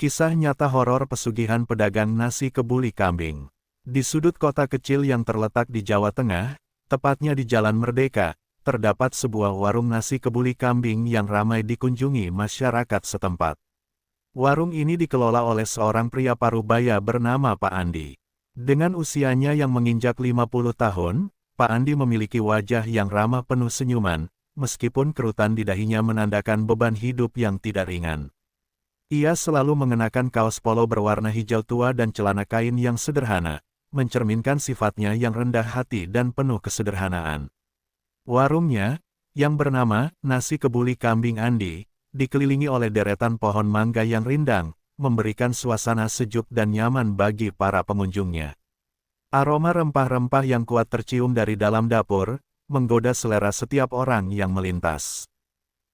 Kisah nyata horor pesugihan pedagang nasi kebuli kambing. Di sudut kota kecil yang terletak di Jawa Tengah, tepatnya di Jalan Merdeka, terdapat sebuah warung nasi kebuli kambing yang ramai dikunjungi masyarakat setempat. Warung ini dikelola oleh seorang pria parubaya bernama Pak Andi. Dengan usianya yang menginjak 50 tahun, Pak Andi memiliki wajah yang ramah penuh senyuman, meskipun kerutan di dahinya menandakan beban hidup yang tidak ringan. Ia selalu mengenakan kaos polo berwarna hijau tua dan celana kain yang sederhana, mencerminkan sifatnya yang rendah hati dan penuh kesederhanaan. Warungnya, yang bernama Nasi Kebuli Kambing Andi, dikelilingi oleh deretan pohon mangga yang rindang, memberikan suasana sejuk dan nyaman bagi para pengunjungnya. Aroma rempah-rempah yang kuat tercium dari dalam dapur, menggoda selera setiap orang yang melintas.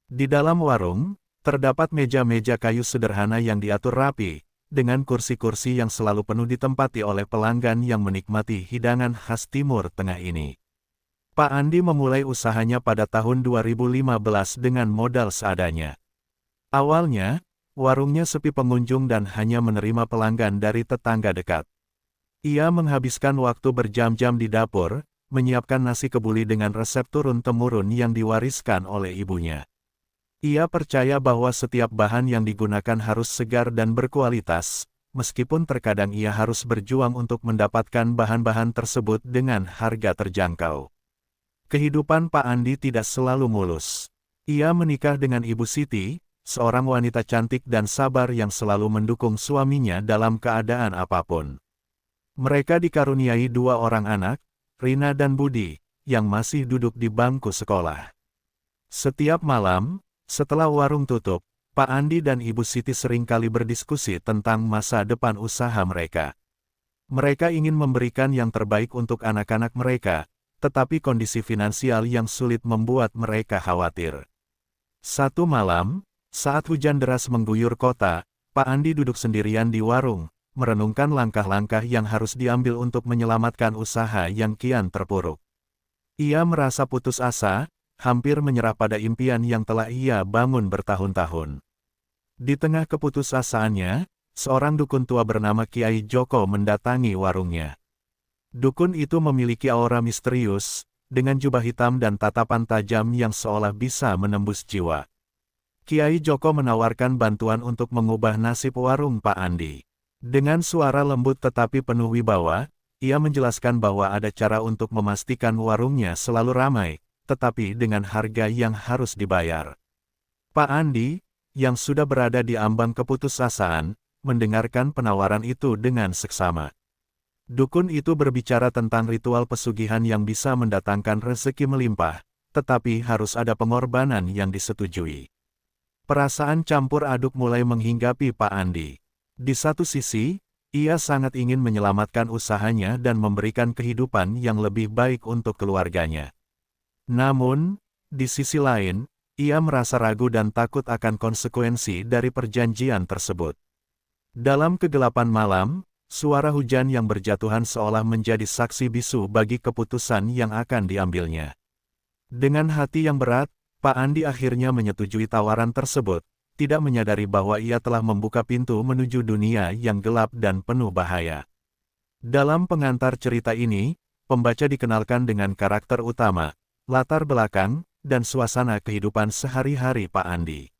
Di dalam warung, terdapat meja-meja kayu sederhana yang diatur rapi, dengan kursi-kursi yang selalu penuh ditempati oleh pelanggan yang menikmati hidangan khas Timur Tengah ini. Pak Andi memulai usahanya pada tahun 2015 dengan modal seadanya. Awalnya, warungnya sepi pengunjung dan hanya menerima pelanggan dari tetangga dekat. Ia menghabiskan waktu berjam-jam di dapur, menyiapkan nasi kebuli dengan resep turun-temurun yang diwariskan oleh ibunya. Ia percaya bahwa setiap bahan yang digunakan harus segar dan berkualitas, meskipun terkadang ia harus berjuang untuk mendapatkan bahan-bahan tersebut dengan harga terjangkau. Kehidupan Pak Andi tidak selalu mulus. Ia menikah dengan Ibu Siti, seorang wanita cantik dan sabar yang selalu mendukung suaminya dalam keadaan apapun. Mereka dikaruniai 2 orang anak, Rina dan Budi, yang masih duduk di bangku sekolah. Setiap malam, setelah warung tutup, Pak Andi dan Ibu Siti seringkali berdiskusi tentang masa depan usaha mereka. Mereka ingin memberikan yang terbaik untuk anak-anak mereka, tetapi kondisi finansial yang sulit membuat mereka khawatir. Satu malam, saat hujan deras mengguyur kota, Pak Andi duduk sendirian di warung, merenungkan langkah-langkah yang harus diambil untuk menyelamatkan usaha yang kian terpuruk. Ia merasa putus asa, hampir menyerah pada impian yang telah ia bangun bertahun-tahun. Di tengah keputusasaannya, seorang dukun tua bernama Kiai Joko mendatangi warungnya. Dukun itu memiliki aura misterius, dengan jubah hitam dan tatapan tajam yang seolah bisa menembus jiwa. Kiai Joko menawarkan bantuan untuk mengubah nasib warung Pak Andi. Dengan suara lembut tetapi penuh wibawa, ia menjelaskan bahwa ada cara untuk memastikan warungnya selalu ramai, tetapi dengan harga yang harus dibayar. Pak Andi, yang sudah berada di ambang keputusasaan, mendengarkan penawaran itu dengan seksama. Dukun itu berbicara tentang ritual pesugihan yang bisa mendatangkan rezeki melimpah, tetapi harus ada pengorbanan yang disetujui. Perasaan campur aduk mulai menghinggapi Pak Andi. Di satu sisi, ia sangat ingin menyelamatkan usahanya dan memberikan kehidupan yang lebih baik untuk keluarganya. Namun, di sisi lain, ia merasa ragu dan takut akan konsekuensi dari perjanjian tersebut. Dalam kegelapan malam, suara hujan yang berjatuhan seolah menjadi saksi bisu bagi keputusan yang akan diambilnya. Dengan hati yang berat, Pak Andi akhirnya menyetujui tawaran tersebut, tidak menyadari bahwa ia telah membuka pintu menuju dunia yang gelap dan penuh bahaya. Dalam pengantar cerita ini, pembaca dikenalkan dengan karakter utama, latar belakang, dan suasana kehidupan sehari-hari Pak Andi.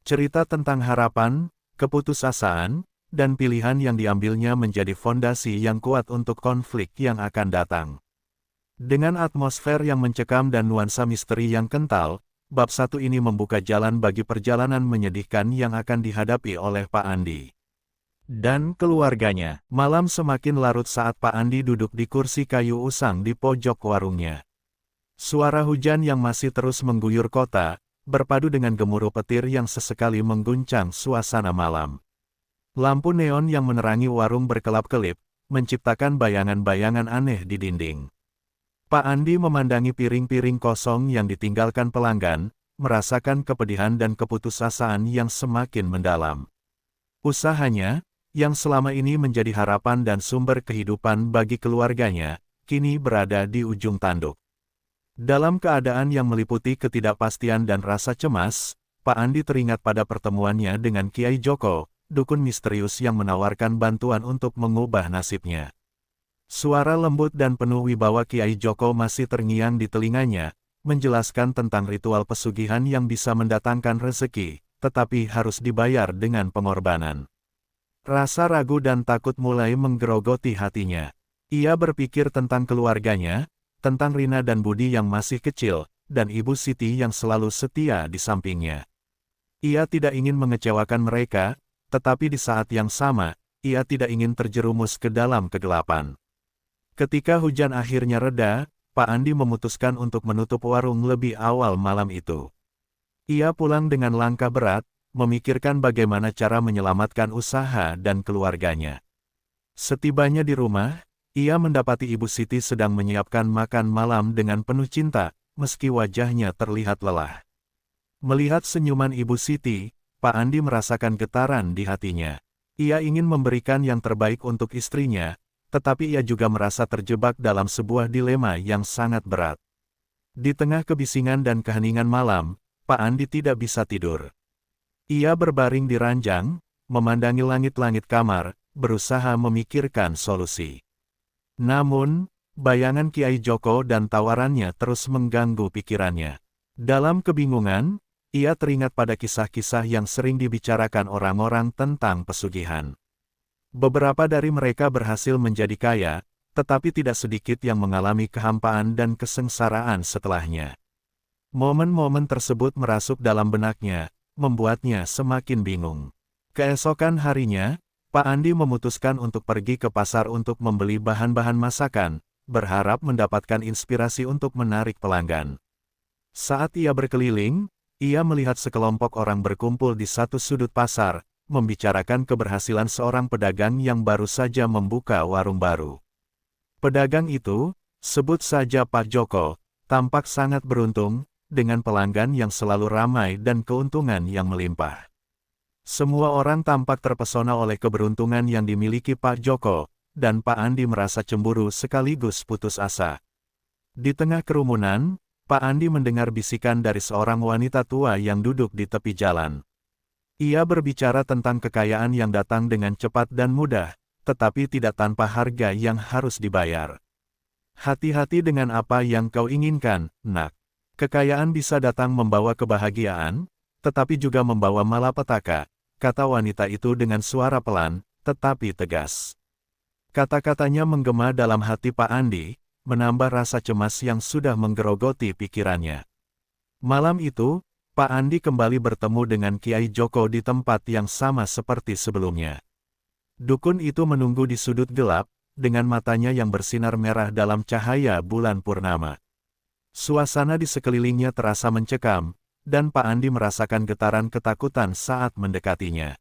Cerita tentang harapan, keputusasaan, dan pilihan yang diambilnya menjadi fondasi yang kuat untuk konflik yang akan datang. Dengan atmosfer yang mencekam dan nuansa misteri yang kental, bab 1 ini membuka jalan bagi perjalanan menyedihkan yang akan dihadapi oleh Pak Andi dan keluarganya. Malam semakin larut saat Pak Andi duduk di kursi kayu usang di pojok warungnya. Suara hujan yang masih terus mengguyur kota, berpadu dengan gemuruh petir yang sesekali mengguncang suasana malam. Lampu neon yang menerangi warung berkelap-kelip, menciptakan bayangan-bayangan aneh di dinding. Pak Andi memandangi piring-piring kosong yang ditinggalkan pelanggan, merasakan kepedihan dan keputusasaan yang semakin mendalam. Usahanya, yang selama ini menjadi harapan dan sumber kehidupan bagi keluarganya, kini berada di ujung tanduk. Dalam keadaan yang meliputi ketidakpastian dan rasa cemas, Pak Andi teringat pada pertemuannya dengan Kiai Joko, dukun misterius yang menawarkan bantuan untuk mengubah nasibnya. Suara lembut dan penuh wibawa Kiai Joko masih terngiang di telinganya, menjelaskan tentang ritual pesugihan yang bisa mendatangkan rezeki, tetapi harus dibayar dengan pengorbanan. Rasa ragu dan takut mulai menggerogoti hatinya. Ia berpikir tentang keluarganya, tentang Rina dan Budi yang masih kecil, dan Ibu Siti yang selalu setia di sampingnya. Ia tidak ingin mengecewakan mereka, tetapi di saat yang sama, ia tidak ingin terjerumus ke dalam kegelapan. Ketika hujan akhirnya reda, Pak Andi memutuskan untuk menutup warung lebih awal malam itu. Ia pulang dengan langkah berat, memikirkan bagaimana cara menyelamatkan usaha dan keluarganya. Setibanya di rumah, ia mendapati Ibu Siti sedang menyiapkan makan malam dengan penuh cinta, meski wajahnya terlihat lelah. Melihat senyuman Ibu Siti, Pak Andi merasakan getaran di hatinya. Ia ingin memberikan yang terbaik untuk istrinya, tetapi ia juga merasa terjebak dalam sebuah dilema yang sangat berat. Di tengah kebisingan dan keheningan malam, Pak Andi tidak bisa tidur. Ia berbaring di ranjang, memandangi langit-langit kamar, berusaha memikirkan solusi. Namun, bayangan Kiai Joko dan tawarannya terus mengganggu pikirannya. Dalam kebingungan, ia teringat pada kisah-kisah yang sering dibicarakan orang-orang tentang pesugihan. Beberapa dari mereka berhasil menjadi kaya, tetapi tidak sedikit yang mengalami kehampaan dan kesengsaraan setelahnya. Momen-momen tersebut merasuk dalam benaknya, membuatnya semakin bingung. Keesokan harinya, Pak Andi memutuskan untuk pergi ke pasar untuk membeli bahan-bahan masakan, berharap mendapatkan inspirasi untuk menarik pelanggan. Saat ia berkeliling, ia melihat sekelompok orang berkumpul di satu sudut pasar, membicarakan keberhasilan seorang pedagang yang baru saja membuka warung baru. Pedagang itu, sebut saja Pak Joko, tampak sangat beruntung, dengan pelanggan yang selalu ramai dan keuntungan yang melimpah. Semua orang tampak terpesona oleh keberuntungan yang dimiliki Pak Joko, dan Pak Andi merasa cemburu sekaligus putus asa. Di tengah kerumunan, Pak Andi mendengar bisikan dari seorang wanita tua yang duduk di tepi jalan. Ia berbicara tentang kekayaan yang datang dengan cepat dan mudah, tetapi tidak tanpa harga yang harus dibayar. Hati-hati dengan apa yang kau inginkan, nak. Kekayaan bisa datang membawa kebahagiaan, tetapi juga membawa malapetaka, kata wanita itu dengan suara pelan, tetapi tegas. Kata-katanya menggema dalam hati Pak Andi, menambah rasa cemas yang sudah menggerogoti pikirannya. Malam itu, Pak Andi kembali bertemu dengan Kiai Joko di tempat yang sama seperti sebelumnya. Dukun itu menunggu di sudut gelap, dengan matanya yang bersinar merah dalam cahaya bulan purnama. Suasana di sekelilingnya terasa mencekam, dan Pak Andi merasakan getaran ketakutan saat mendekatinya.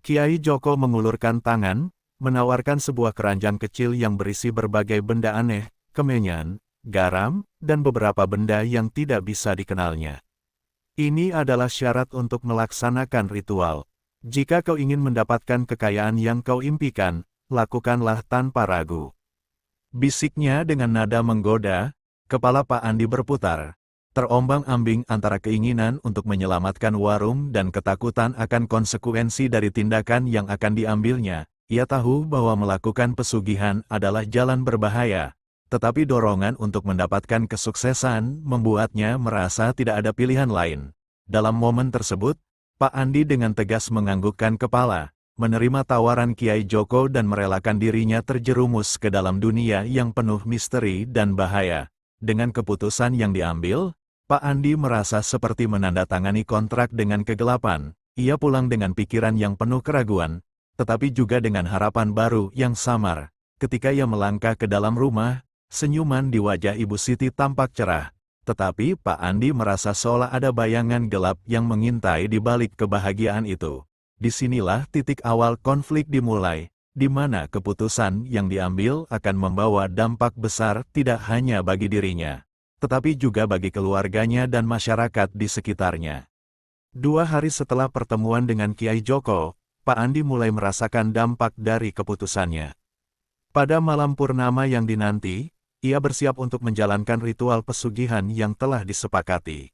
Kiai Joko mengulurkan tangan, menawarkan sebuah keranjang kecil yang berisi berbagai benda aneh, kemenyan, garam, dan beberapa benda yang tidak bisa dikenalnya. Ini adalah syarat untuk melaksanakan ritual. Jika kau ingin mendapatkan kekayaan yang kau impikan, lakukanlah tanpa ragu. Bisiknya dengan nada menggoda, kepala Pak Andi berputar. Terombang-ambing antara keinginan untuk menyelamatkan warung dan ketakutan akan konsekuensi dari tindakan yang akan diambilnya. Ia tahu bahwa melakukan pesugihan adalah jalan berbahaya, tetapi dorongan untuk mendapatkan kesuksesan membuatnya merasa tidak ada pilihan lain. Dalam momen tersebut, Pak Andi dengan tegas menganggukkan kepala, menerima tawaran Kiai Joko dan merelakan dirinya terjerumus ke dalam dunia yang penuh misteri dan bahaya. Dengan keputusan yang diambil, Pak Andi merasa seperti menandatangani kontrak dengan kegelapan. Ia pulang dengan pikiran yang penuh keraguan, tetapi juga dengan harapan baru yang samar. Ketika ia melangkah ke dalam rumah, senyuman di wajah Ibu Siti tampak cerah. Tetapi Pak Andi merasa seolah ada bayangan gelap yang mengintai di balik kebahagiaan itu. Disinilah titik awal konflik dimulai, di mana keputusan yang diambil akan membawa dampak besar tidak hanya bagi dirinya, tetapi juga bagi keluarganya dan masyarakat di sekitarnya. 2 hari setelah pertemuan dengan Kiai Joko, Pak Andi mulai merasakan dampak dari keputusannya. Pada malam purnama yang dinanti, ia bersiap untuk menjalankan ritual pesugihan yang telah disepakati.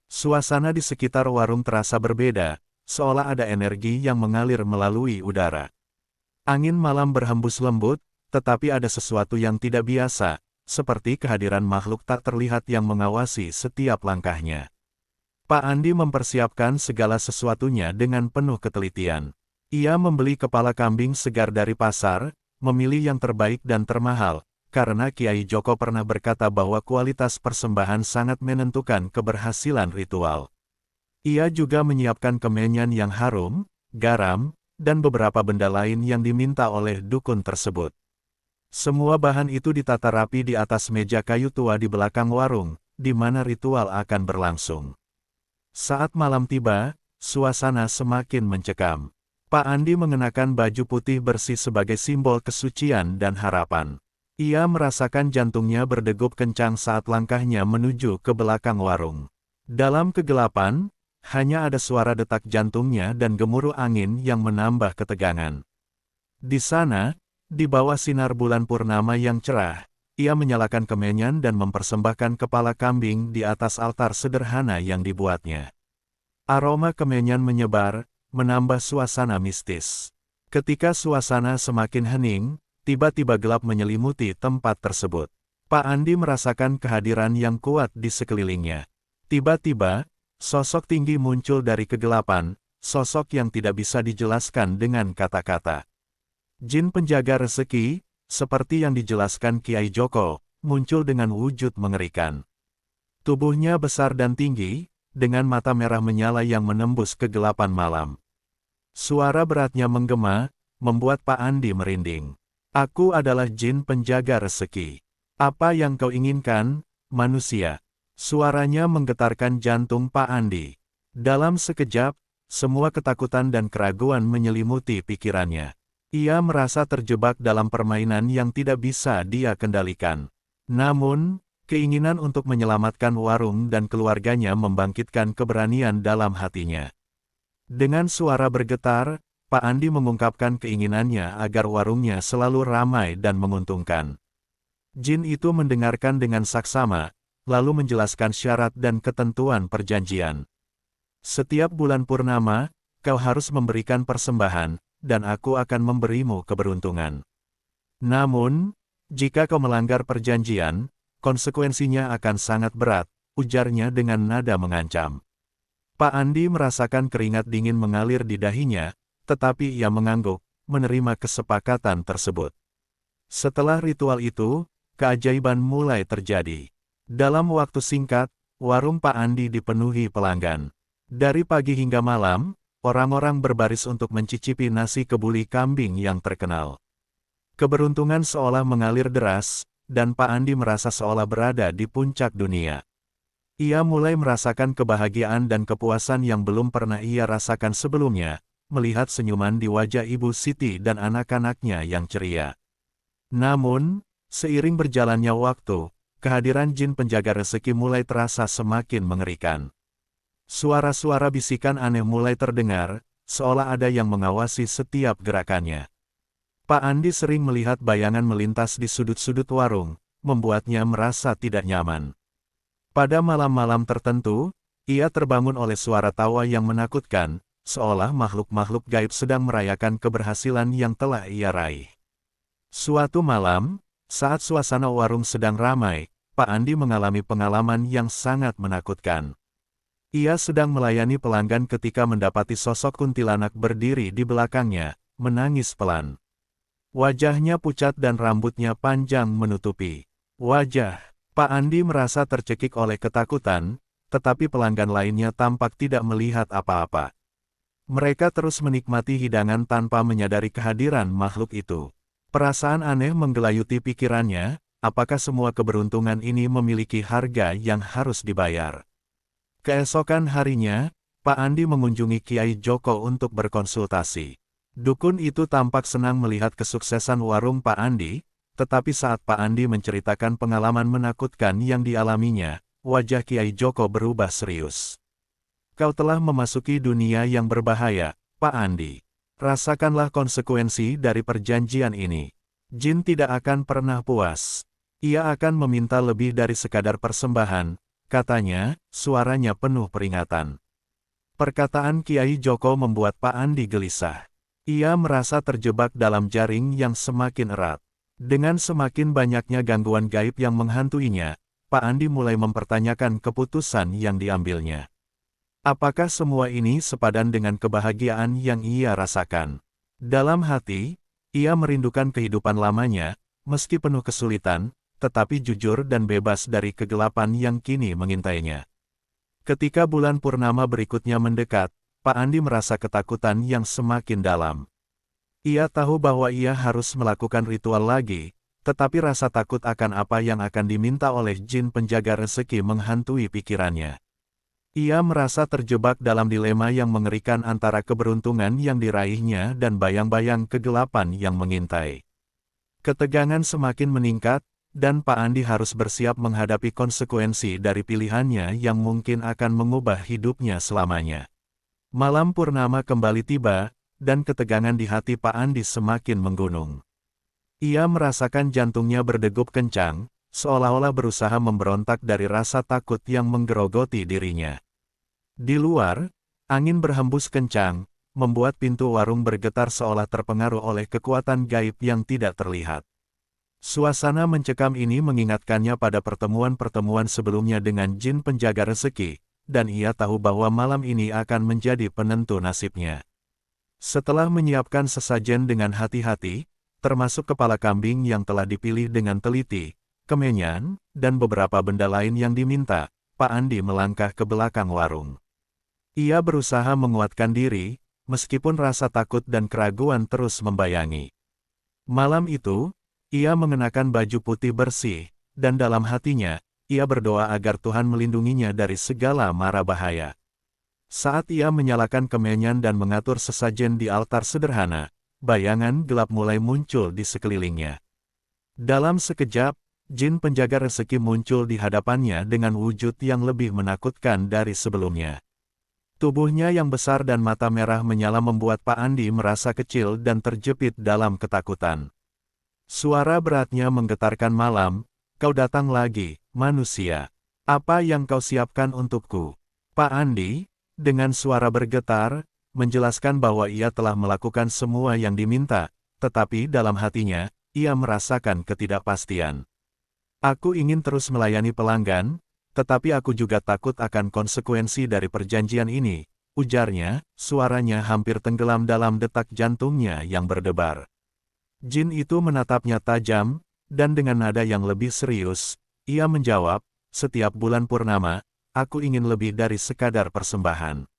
Suasana di sekitar warung terasa berbeda, seolah ada energi yang mengalir melalui udara. Angin malam berhembus lembut, tetapi ada sesuatu yang tidak biasa, seperti kehadiran makhluk tak terlihat yang mengawasi setiap langkahnya. Pak Andi mempersiapkan segala sesuatunya dengan penuh ketelitian. Ia membeli kepala kambing segar dari pasar, memilih yang terbaik dan termahal, karena Kiai Joko pernah berkata bahwa kualitas persembahan sangat menentukan keberhasilan ritual. Ia juga menyiapkan kemenyan yang harum, garam, dan beberapa benda lain yang diminta oleh dukun tersebut. Semua bahan itu ditata rapi di atas meja kayu tua di belakang warung, di mana ritual akan berlangsung. Saat malam tiba, suasana semakin mencekam. Pak Andi mengenakan baju putih bersih sebagai simbol kesucian dan harapan. Ia merasakan jantungnya berdegup kencang saat langkahnya menuju ke belakang warung. Dalam kegelapan, hanya ada suara detak jantungnya dan gemuruh angin yang menambah ketegangan. Di sana, di bawah sinar bulan purnama yang cerah, ia menyalakan kemenyan dan mempersembahkan kepala kambing di atas altar sederhana yang dibuatnya. Aroma kemenyan menyebar, menambah suasana mistis. Ketika suasana semakin hening, tiba-tiba gelap menyelimuti tempat tersebut. Pak Andi merasakan kehadiran yang kuat di sekelilingnya. Tiba-tiba, sosok tinggi muncul dari kegelapan, sosok yang tidak bisa dijelaskan dengan kata-kata. Jin penjaga rezeki, seperti yang dijelaskan Kiai Joko, muncul dengan wujud mengerikan. Tubuhnya besar dan tinggi, dengan mata merah menyala yang menembus kegelapan malam. Suara beratnya menggema, membuat Pak Andi merinding. Aku adalah jin penjaga rezeki. Apa yang kau inginkan, manusia? Suaranya menggetarkan jantung Pak Andi. Dalam sekejap, semua ketakutan dan keraguan menyelimuti pikirannya. Ia merasa terjebak dalam permainan yang tidak bisa dia kendalikan. Namun, keinginan untuk menyelamatkan warung dan keluarganya membangkitkan keberanian dalam hatinya. Dengan suara bergetar, Pak Andi mengungkapkan keinginannya agar warungnya selalu ramai dan menguntungkan. Jin itu mendengarkan dengan saksama, lalu menjelaskan syarat dan ketentuan perjanjian. Setiap bulan purnama, kau harus memberikan persembahan, dan aku akan memberimu keberuntungan. Namun, jika kau melanggar perjanjian, konsekuensinya akan sangat berat, ujarnya dengan nada mengancam. Pak Andi merasakan keringat dingin mengalir di dahinya, tetapi ia mengangguk, menerima kesepakatan tersebut. Setelah ritual itu, keajaiban mulai terjadi. Dalam waktu singkat, warung Pak Andi dipenuhi pelanggan. Dari pagi hingga malam, orang-orang berbaris untuk mencicipi nasi kebuli kambing yang terkenal. Keberuntungan seolah mengalir deras, dan Pak Andi merasa seolah berada di puncak dunia. Ia mulai merasakan kebahagiaan dan kepuasan yang belum pernah ia rasakan sebelumnya, melihat senyuman di wajah Ibu Siti dan anak-anaknya yang ceria. Namun, seiring berjalannya waktu, kehadiran jin penjaga rezeki mulai terasa semakin mengerikan. Suara-suara bisikan aneh mulai terdengar, seolah ada yang mengawasi setiap gerakannya. Pak Andi sering melihat bayangan melintas di sudut-sudut warung, membuatnya merasa tidak nyaman. Pada malam-malam tertentu, ia terbangun oleh suara tawa yang menakutkan, seolah makhluk-makhluk gaib sedang merayakan keberhasilan yang telah ia raih. Suatu malam, saat suasana warung sedang ramai, Pak Andi mengalami pengalaman yang sangat menakutkan. Ia sedang melayani pelanggan ketika mendapati sosok kuntilanak berdiri di belakangnya, menangis pelan. Wajahnya pucat dan rambutnya panjang menutupi wajah. Pak Andi merasa tercekik oleh ketakutan, tetapi pelanggan lainnya tampak tidak melihat apa-apa. Mereka terus menikmati hidangan tanpa menyadari kehadiran makhluk itu. Perasaan aneh menggelayuti pikirannya, apakah semua keberuntungan ini memiliki harga yang harus dibayar? Keesokan harinya, Pak Andi mengunjungi Kiai Joko untuk berkonsultasi. Dukun itu tampak senang melihat kesuksesan warung Pak Andi, tetapi saat Pak Andi menceritakan pengalaman menakutkan yang dialaminya, wajah Kiai Joko berubah serius. Kau telah memasuki dunia yang berbahaya, Pak Andi. Rasakanlah konsekuensi dari perjanjian ini. Jin tidak akan pernah puas. Ia akan meminta lebih dari sekadar persembahan, katanya, suaranya penuh peringatan. Perkataan Kiai Joko membuat Pak Andi gelisah. Ia merasa terjebak dalam jaring yang semakin erat. Dengan semakin banyaknya gangguan gaib yang menghantuinya, Pak Andi mulai mempertanyakan keputusan yang diambilnya. Apakah semua ini sepadan dengan kebahagiaan yang ia rasakan? Dalam hati, ia merindukan kehidupan lamanya, meski penuh kesulitan, tetapi jujur dan bebas dari kegelapan yang kini mengintainya. Ketika bulan purnama berikutnya mendekat, Pak Andi merasa ketakutan yang semakin dalam. Ia tahu bahwa ia harus melakukan ritual lagi, tetapi rasa takut akan apa yang akan diminta oleh jin penjaga rezeki menghantui pikirannya. Ia merasa terjebak dalam dilema yang mengerikan antara keberuntungan yang diraihnya dan bayang-bayang kegelapan yang mengintai. Ketegangan semakin meningkat, dan Pak Andi harus bersiap menghadapi konsekuensi dari pilihannya yang mungkin akan mengubah hidupnya selamanya. Malam purnama kembali tiba, dan ketegangan di hati Pak Andi semakin menggunung. Ia merasakan jantungnya berdegup kencang, seolah-olah berusaha memberontak dari rasa takut yang menggerogoti dirinya. Di luar, angin berhembus kencang, membuat pintu warung bergetar seolah terpengaruh oleh kekuatan gaib yang tidak terlihat. Suasana mencekam ini mengingatkannya pada pertemuan-pertemuan sebelumnya dengan jin penjaga rezeki, dan ia tahu bahwa malam ini akan menjadi penentu nasibnya. Setelah menyiapkan sesajen dengan hati-hati, termasuk kepala kambing yang telah dipilih dengan teliti, kemenyan, dan beberapa benda lain yang diminta, Pak Andi melangkah ke belakang warung. Ia berusaha menguatkan diri, meskipun rasa takut dan keraguan terus membayangi. Malam itu, ia mengenakan baju putih bersih, dan dalam hatinya, ia berdoa agar Tuhan melindunginya dari segala mara bahaya. Saat ia menyalakan kemenyan dan mengatur sesajen di altar sederhana, bayangan gelap mulai muncul di sekelilingnya. Dalam sekejap, jin penjaga rezeki muncul di hadapannya dengan wujud yang lebih menakutkan dari sebelumnya. Tubuhnya yang besar dan mata merah menyala membuat Pak Andi merasa kecil dan terjepit dalam ketakutan. Suara beratnya menggetarkan malam, "Kau datang lagi, manusia. Apa yang kau siapkan untukku?" Pak Andi, dengan suara bergetar, menjelaskan bahwa ia telah melakukan semua yang diminta, tetapi dalam hatinya, ia merasakan ketidakpastian. "Aku ingin terus melayani pelanggan, tetapi aku juga takut akan konsekuensi dari perjanjian ini," ujarnya, suaranya hampir tenggelam dalam detak jantungnya yang berdebar. Jin itu menatapnya tajam, dan dengan nada yang lebih serius, ia menjawab, "Setiap bulan purnama, aku ingin lebih dari sekadar persembahan.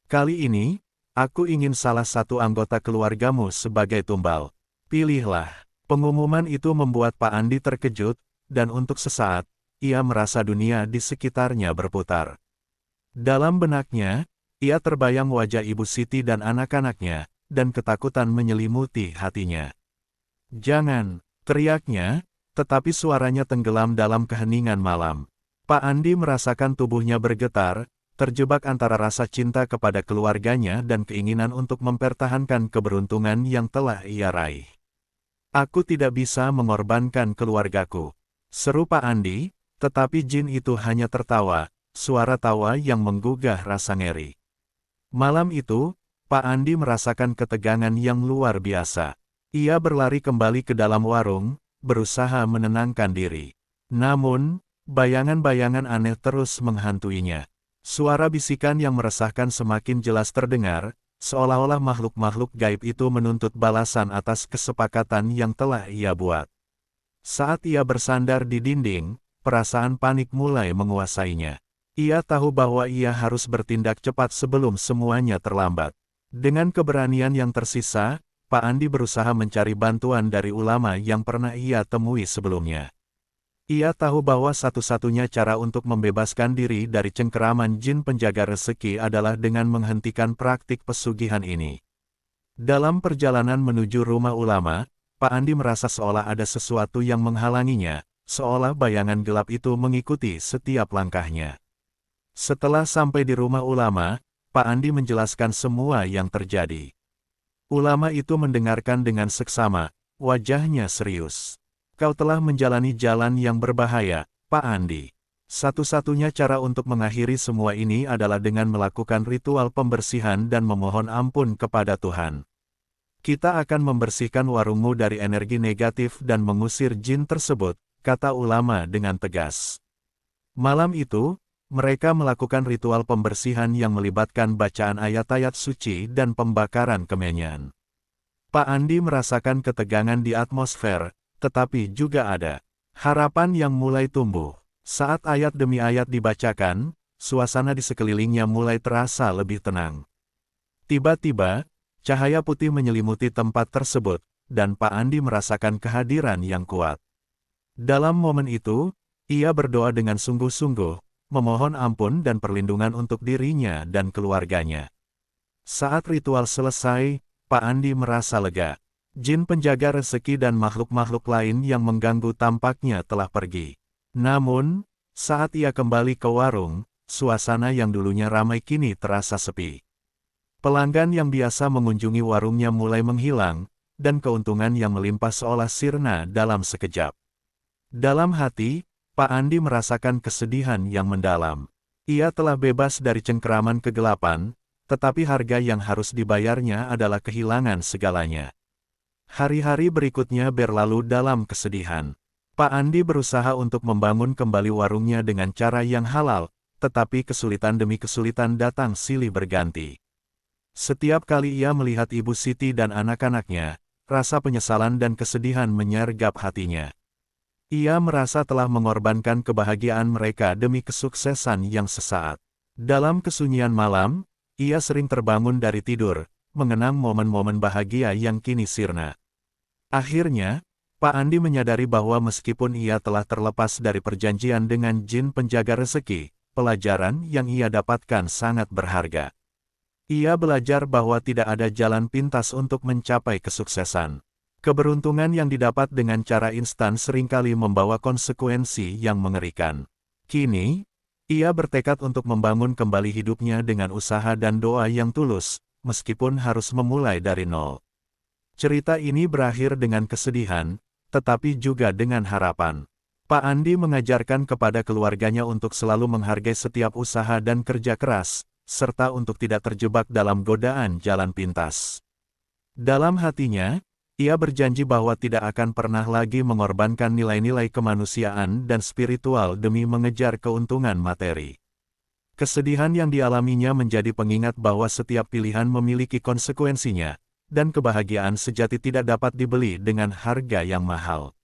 Kali ini, aku ingin salah satu anggota keluargamu sebagai tumbal. Pilihlah." Pengumuman itu membuat Pak Andi terkejut, dan untuk sesaat, ia merasa dunia di sekitarnya berputar. Dalam benaknya, ia terbayang wajah Ibu Siti dan anak-anaknya, dan ketakutan menyelimuti hatinya. "Jangan!" teriaknya, tetapi suaranya tenggelam dalam keheningan malam. Pak Andi merasakan tubuhnya bergetar, terjebak antara rasa cinta kepada keluarganya dan keinginan untuk mempertahankan keberuntungan yang telah ia raih. "Aku tidak bisa mengorbankan keluargaku," seru Pak Andi, tetapi jin itu hanya tertawa, suara tawa yang menggugah rasa ngeri. Malam itu, Pak Andi merasakan ketegangan yang luar biasa. Ia berlari kembali ke dalam warung, berusaha menenangkan diri. Namun, bayangan-bayangan aneh terus menghantuinya. Suara bisikan yang meresahkan semakin jelas terdengar, seolah-olah makhluk-makhluk gaib itu menuntut balasan atas kesepakatan yang telah ia buat. Saat ia bersandar di dinding, perasaan panik mulai menguasainya. Ia tahu bahwa ia harus bertindak cepat sebelum semuanya terlambat. Dengan keberanian yang tersisa, Pak Andi berusaha mencari bantuan dari ulama yang pernah ia temui sebelumnya. Ia tahu bahwa satu-satunya cara untuk membebaskan diri dari cengkeraman jin penjaga rezeki adalah dengan menghentikan praktik pesugihan ini. Dalam perjalanan menuju rumah ulama, Pak Andi merasa seolah ada sesuatu yang menghalanginya, seolah bayangan gelap itu mengikuti setiap langkahnya. Setelah sampai di rumah ulama, Pak Andi menjelaskan semua yang terjadi. Ulama itu mendengarkan dengan seksama, wajahnya serius. "Kau telah menjalani jalan yang berbahaya, Pak Andi. Satu-satunya cara untuk mengakhiri semua ini adalah dengan melakukan ritual pembersihan dan memohon ampun kepada Tuhan. Kita akan membersihkan warungmu dari energi negatif dan mengusir jin tersebut, kata ulama dengan tegas. Malam itu, mereka melakukan ritual pembersihan yang melibatkan bacaan ayat-ayat suci dan pembakaran kemenyan. Pak Andi merasakan ketegangan di atmosfer, tetapi juga ada harapan yang mulai tumbuh. Saat ayat demi ayat dibacakan, suasana di sekelilingnya mulai terasa lebih tenang. Tiba-tiba, cahaya putih menyelimuti tempat tersebut, dan Pak Andi merasakan kehadiran yang kuat. Dalam momen itu, ia berdoa dengan sungguh-sungguh, memohon ampun dan perlindungan untuk dirinya dan keluarganya. Saat ritual selesai, Pak Andi merasa lega. Jin penjaga rezeki dan makhluk-makhluk lain yang mengganggu tampaknya telah pergi. Namun, saat ia kembali ke warung, suasana yang dulunya ramai kini terasa sepi. Pelanggan yang biasa mengunjungi warungnya mulai menghilang, dan keuntungan yang melimpah seolah sirna dalam sekejap. Dalam hati, Pak Andi merasakan kesedihan yang mendalam. Ia telah bebas dari cengkeraman kegelapan, tetapi harga yang harus dibayarnya adalah kehilangan segalanya. Hari-hari berikutnya berlalu dalam kesedihan. Pak Andi berusaha untuk membangun kembali warungnya dengan cara yang halal, tetapi kesulitan demi kesulitan datang silih berganti. Setiap kali ia melihat Ibu Siti dan anak-anaknya, rasa penyesalan dan kesedihan menyergap hatinya. Ia merasa telah mengorbankan kebahagiaan mereka demi kesuksesan yang sesaat. Dalam kesunyian malam, ia sering terbangun dari tidur, mengenang momen-momen bahagia yang kini sirna. Akhirnya, Pak Andi menyadari bahwa meskipun ia telah terlepas dari perjanjian dengan jin penjaga rezeki, pelajaran yang ia dapatkan sangat berharga. Ia belajar bahwa tidak ada jalan pintas untuk mencapai kesuksesan. Keberuntungan yang didapat dengan cara instan seringkali membawa konsekuensi yang mengerikan. Kini, ia bertekad untuk membangun kembali hidupnya dengan usaha dan doa yang tulus, meskipun harus memulai dari nol. Cerita ini berakhir dengan kesedihan, tetapi juga dengan harapan. Pak Andi mengajarkan kepada keluarganya untuk selalu menghargai setiap usaha dan kerja keras, serta untuk tidak terjebak dalam godaan jalan pintas. Dalam hatinya, ia berjanji bahwa tidak akan pernah lagi mengorbankan nilai-nilai kemanusiaan dan spiritual demi mengejar keuntungan materi. Kesedihan yang dialaminya menjadi pengingat bahwa setiap pilihan memiliki konsekuensinya, dan kebahagiaan sejati tidak dapat dibeli dengan harga yang mahal.